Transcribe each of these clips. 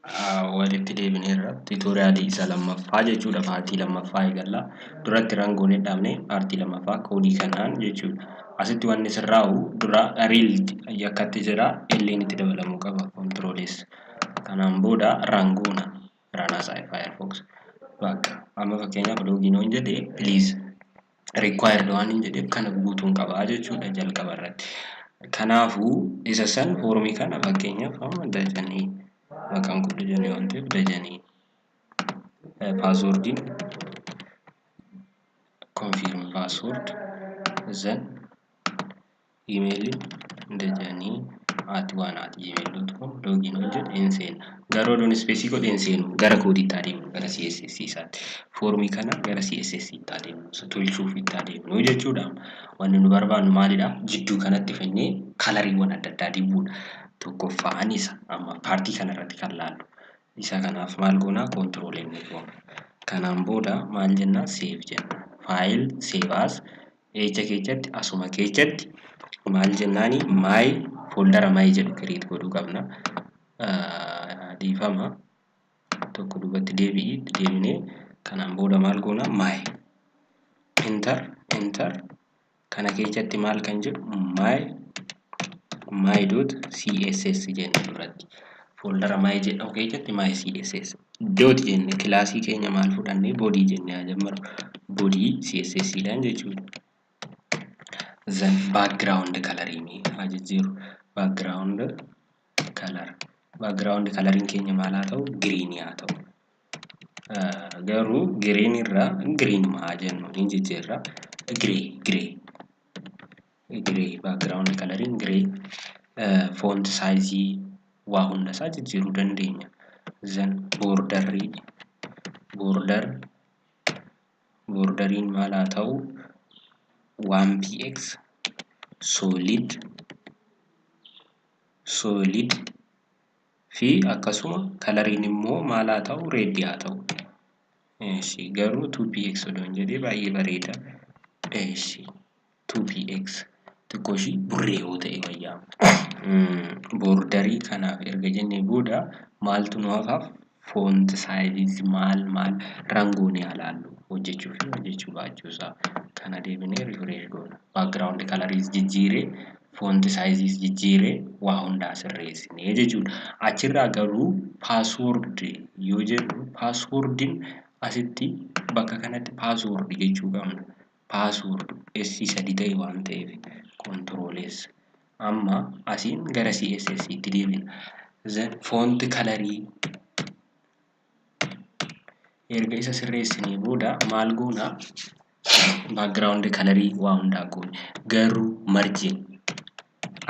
walitti deebineerra tiitoriyaalii isa lammaffaa jechuudha. Paartii lammaffaa eegalla. Duratti rangoon hedhamne paartii lammaffaa koodii kanaan jechuudha. Asitti wanni sirraa'u dura riild akkatti jira illeen itti dabalamuu qaba kontiroolees. Kanaan booda rangoona ranaasaa Firefox. Bakka amma fakkeenyaaf loogiinoon jedhee please required waan hin jedheef kana guutuun qabaa jechuudha jalqaba irratti. Kanaafuu isa san foormii kana fakkeenyaaf amma dajanii maqaan kun dajanii waan ta'eef dajanii paaswoordiin confirm password then emailiin dajanii @gmail.com login hojjet inseen garuu don space godhe inseenu gara koodiitti adeemu gara CSS isaatti foormii kana gara CSS itti adeemu tolchuuf itti adeemu jechuudha. Wanni nu barbaannu maalidha? Jidduu kanatti fannee kalariiwwan adda addaa dibuudha. Tokkoffaan isa amma paartii kana irratti kan laallu. Isa kanaaf maal goona? Control N goona. Kanaan booda maal jenna? Save jenna. File save as echa keessatti asuma keessatti maal jennaani? My folder my jedhu create godhuu qabna. Dhiifama tokko duubatti deebinee kanaan booda maal goona? My enter kana keessatti maal kan jedhu my.css jenna duratti folder my jedhamu keessatti my css dot jenne kilaasii keenya maal fudhannee body jenne ajammaru body css dhaan jechuudha. Then background coloring ajajjiru background coloring keenya maal haa ta'u? Green haa ta'u. Garuu green irraa green maa jennu hin jijjiirra gray background coloring gray font size waa hunda isaa jijjiiruu dandeenya. Then borderiin maal haa ta'u? 1px solid fi akkasuma coloriin immoo maal haa ta'u? Red haa ta'u. Garuu 2px odoon jedhee baay'ee bareeda. 2px xiqqooshii burree yoo ta'e wayyaa. Borderii kanaaf erga jennee booda maaltu nu hafaaf? Font size maal rangoon ilaallu hojjechuu baachuusaa kana deebinee refresh goona. Background colors jijjiiree font sizes jijjiiree waa hundaa sirreessinee jechuudha. Achirraa garuu password yoo jennu passwordin asitti bakka kanatti password jechuu qabna. Password S3 ta'e waan ta'eef control S. Amma asiin gara CSS itti deebina. Then font colorii erga isa sirreessinee booda maal goona? Background colorii waa hundaa goone. Garuu margin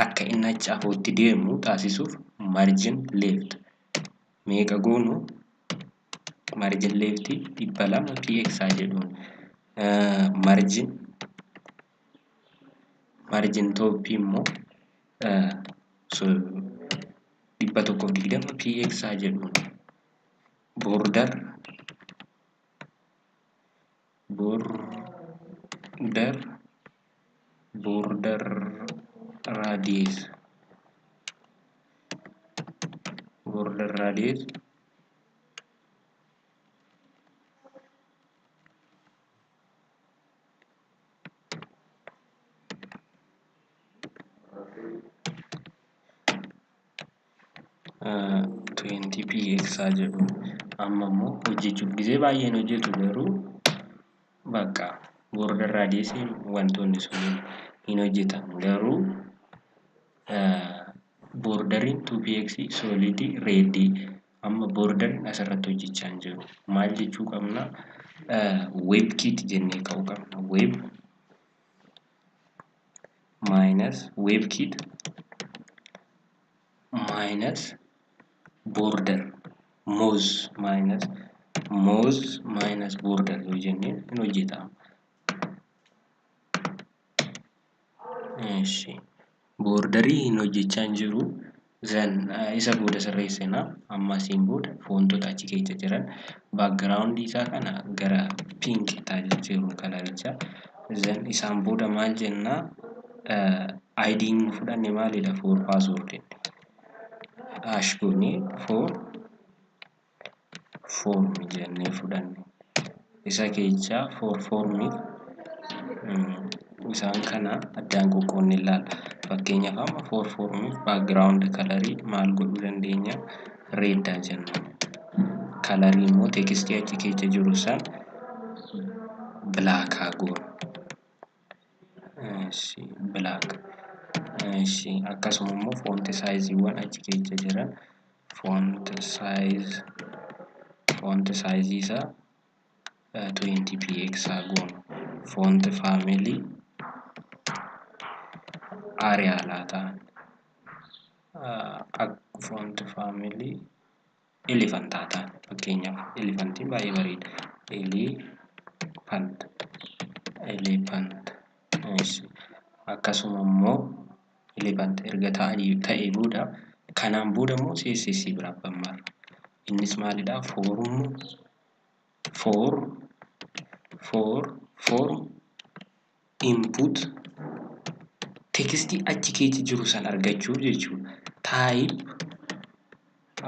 akka inni achi afootti deemu taasisuuf margin left meeqa goonu? Margin left 200 px haa jedhuun. Margin top immoo 120 px haa jedhuun. Border radius 20 px haa jedhuun. Amma immoo hojjechuuf gisee baay'een hojjetu garuu bakka border radius wantoonni sun hin hojjetan garuu borderiin 2px solid red amma borderiin asirratti hojjechaa hin jiru. Maal jechuu qabna? WebKit jennee ka'uu qabna. WebKit minus border mouse minus border yoo jennee hin hojjetama. Borderii hin hojjechaa hin jiru. Isa booda sirreessina. Amma asiin booda foontota achi keessa jiran background isaa kana gara pink taasisuu kalaricha. Isaan booda maal jennaa? ID'n fudhanne maalidha? For password hash goonee for form jennee fudhanne. Isa keessa form isaan kana addaan qoqqoodnee ilaalla. Fakkeenyaaf amma form background color maal godhuu dandeenya? Red jenna. Color immoo text achi keessa jiru san black haa goonu. Black. Akkasuma immoo font size wan achi keessa jiran font size isa 20px haa goonu. Font family Arial haa ta'an. Font family elephant haa ta'an. Fakkeenyaaf elephantiin baay'ee bareeda. Elephant. Akkasuma immoo elephant erga ta'ee booda kanaan booda immoo CSS biraa barbaanna. Innis maalidha? Form input text achi keessa jiru san argachuuf jechuudha. Type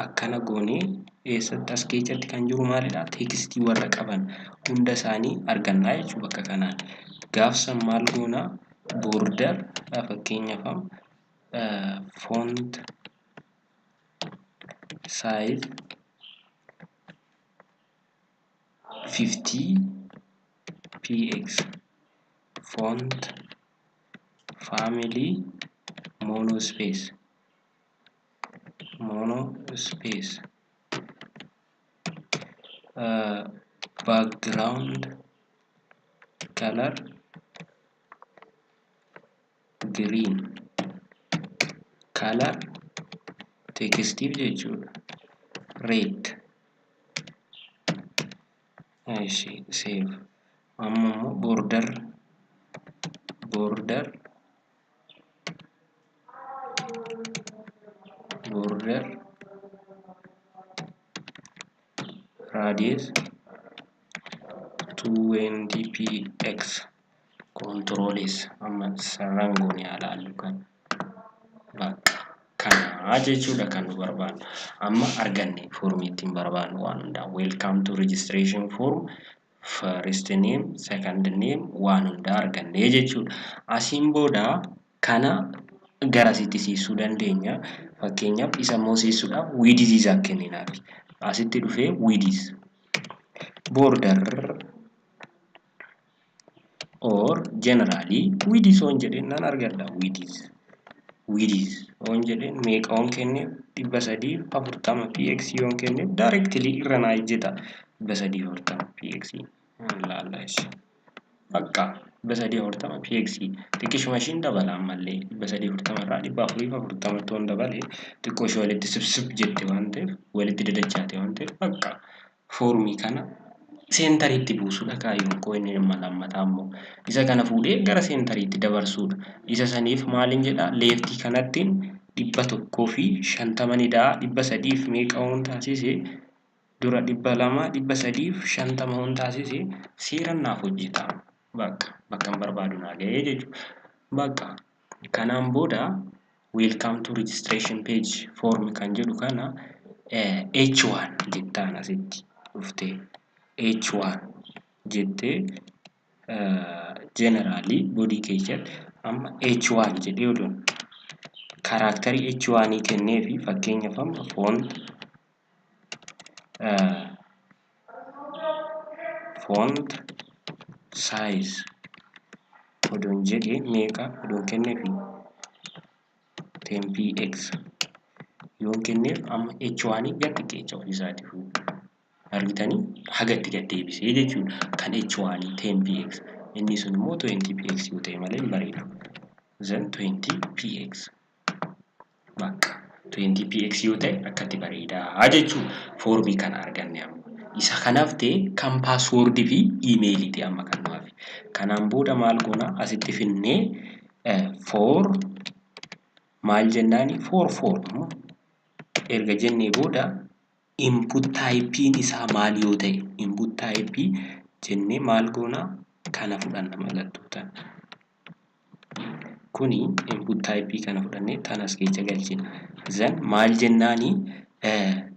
akkana goonee eessatti as keessatti kan jiru maalidha? Text warra qaban hunda isaanii argannaa jechuudha bakka kanaan. Gaafsan maal goona? Border fakkeenyaaf font size 50px font family monospace background color green color textive jechuudha red. Save. Amma border radius 20px control S amma sararaan goonee ilaallu kana jechuudha kan nu barbaannu. Amma arganne foormii ittiin barbaannu waan hundaa. Welcome to registration form. First name, second name waan hundaa arganne jechuudha. Asiin booda kana garasitti siisuu dandeenya. Fakkeenyaaf isa immoo siisuudhaaf width isaa kenninaaf. Asitti dhufee width border or generally width on jedheen nan argadha. Width on jedheen meeqa on kenne 340px on kenne directly irra naa ejjeta 340px laalla ishee bakka 340px xiqqishuma ishiin dabala ammallee 340 irraa 440 toon dabalee xiqqoo ishee walitti sibsib jette waan ta'eef walitti dadachaate waan ta'eef bakka foormii kana seentariitti buusuudha kaayyoon koo inni dhimma lammataa immoo isa kana fuudhee gara seentariitti dabarsuudha. Isa saniif maaliin jedha leeftii kanattiin 150 ni da'a 300 meeqa on taasise dura 200 350 on taasise seeraan naaf hojjeta. Bakka barbaadu naa ga'ee jechuudha. Bakka kanaan booda welcome to registration page form kan jedhu kana H1 jettaan asitti dhuftee H1 jettee generally body keessatti amma H1 jedhee oduun kaaraakterii H1 kennee fi fakkeenyaaf amma font size oduun jedhee meeqa oduun kennee fi 10px yoon kenneef amma H1 gadi keessa ofiisaati argitanii hagatti gad deebisee jechuudha kan H1 10px inni sun immoo 20px yoo ta'e malee hin bareedu. Then 20px bakka 20px yoo ta'e akkatti bareedaa jechuudha. Foormii kana arganne amma isa kanaaf ta'e kan paaswoordii fi iimeeliiti amma kan nuuf. Kanaan booda maal goona asitti finnee maal jennaani form erga jennee booda input typein isaa maal yoo ta'e input type jennee maal goona kana fudhanna mallattootaan. Kuni input type kana fudhannee tanas keessa galchina. Then maal jennaani